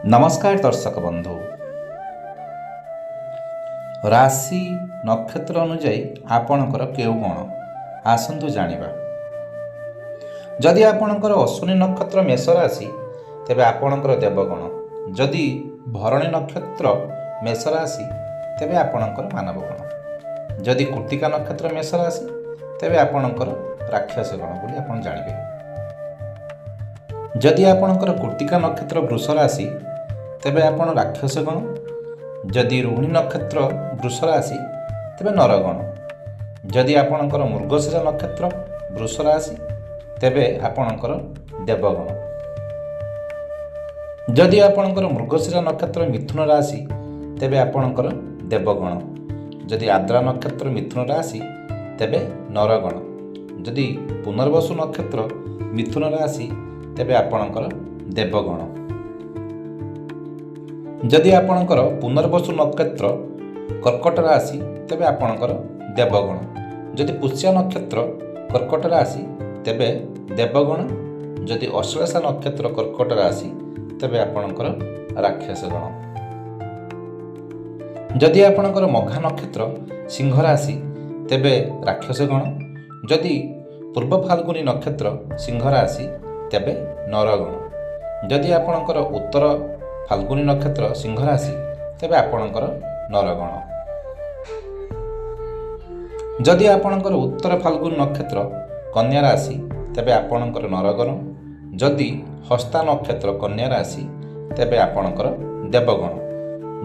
नमस्कार दर्शक बंधु। राशि नक्षत्र अनुजाई आपणकर केउ गण आसंतु जानिबा। जदि आपणकर अश्विनी नक्षत्र मेष राशि तेबे आपणकर देवगण, जदि भरणी नक्षत्र मेष राशि तेबे आपणकर मानवगण, जदि कृत्तिका नक्षत्र मेष राशि तेबे आपणकर राक्षस गण बोली आपण जानिबे। जदि आपणकर कृत्तिका नक्षत्र वृष राशि तेबे आपण राक्षस गण, जदि रोहिणी नक्षत्र वृष राशि तेबे नरगण, जदि आपणकर मृगशिरा नक्षत्र वृष राशि तेबे आपणकर देवगण, जदि आपणकर मृगशिरा नक्षत्र मिथुन राशि तेबे आपणकर देवगण, जदि आद्रा नक्षत्र मिथुन राशि तेबे नरगण, जदि पुनर्वसु नक्षत्र मिथुन राशि तेबे आपणकर देवगण, जदि आपणकर पुनर्वसु नक्षत्र कर्कट राशि तेबे आपणकर देवगण, जदि पुष्य नक्षत्र कर्कट राशि तेबे देवगण, जदि अश्लेषा नक्षत्र कर्कट राशि तेबे आपणकर राक्षस गण, जदि आपणकर मघा नक्षत्र सिंह राशि तेबे राक्षस गण, जदि पूर्व फाल्गुनी नक्षत्र सिंह राशि तेबे नरगण, जदि आपणकर उत्तर फाल्गुनी नक्षत्र सिंह राशि तेबे आपणकर नरगण, जदि आपणकर उत्तर फाल्गुनी नक्षत्र कन्या राशि तेबे आपणकर नरगण, जदि हस्ता नक्षत्र कन्या राशि तेबे आपणकर देवगण,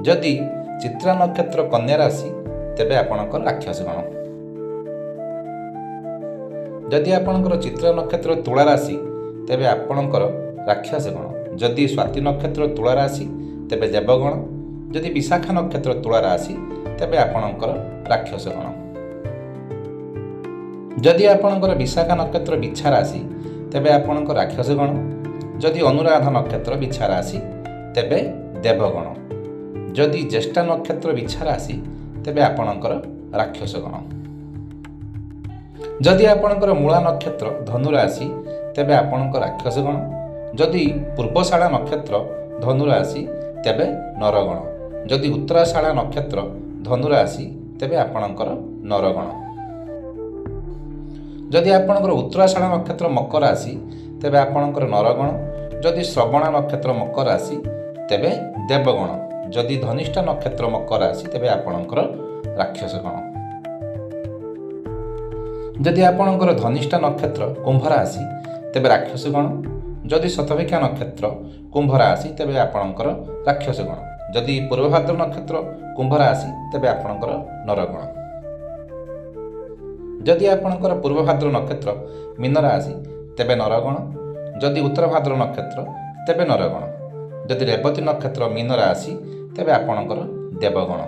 जदि चित्रा नक्षत्र कन्या राशि तेबे आपणकर राक्षस गण, जदि आपणकर चित्रा नक्षत्र तुला राशि तेबे आपणकर राक्षस गण, जदि स्वाति नक्षत्र तुला राशि तेबे देवगण, जदि विशाखा नक्षत्र तुला राशि तेबे आपणकर राक्षस गण, जदि आपणकर विशाखा नक्षत्र बिछा राशि तेबे आपणकर राक्षस गण, जदि अनुराधा नक्षत्र बिछा राशि तेबे देवगण, जदि ज्येष्ठा नक्षत्र बिछा राशि तेबे आपणकर राक्षस गण, जदि आपणकर मूला नक्षत्र धनु राशि तेबे आपणकर राक्षस गण, जदि पूर्वशाला नक्षत्र धनु राशि तेबे नरगण, जदि उत्तराषाढ़ा नक्षत्र धनु राशि तेबे आपणकर नरगण, जदि आपणकर उत्तराषाढ़ा नक्षत्र मकर राशि तेबे आपणकर नरगण, जदि श्रवणा नक्षत्र मकर राशि तेबे देवगण, जदि धनिष्ठा नक्षत्र मकर राशि तेबे आपणकर राक्षस गण, जदि आपणकर धनिष्ठा नक्षत्र कुंभ राशि तेबे राक्षस गण, जदि शतभिक्षा नक्षत्र कुंभ राशि तेबे आपणकर राक्षस गण, जदि पूर्वभाद्र नक्षत्र कुंभ राशि तेबे आपणकर नरगण, जदि आपणकर पूर्वभाद्र नक्षत्र मीन राशि तेबे नरगण, जदि उत्तरभाद्र नक्षत्र तेबे नरगण, जदि रेवती नक्षत्र मीन राशि तेबे आपणकर देवगण।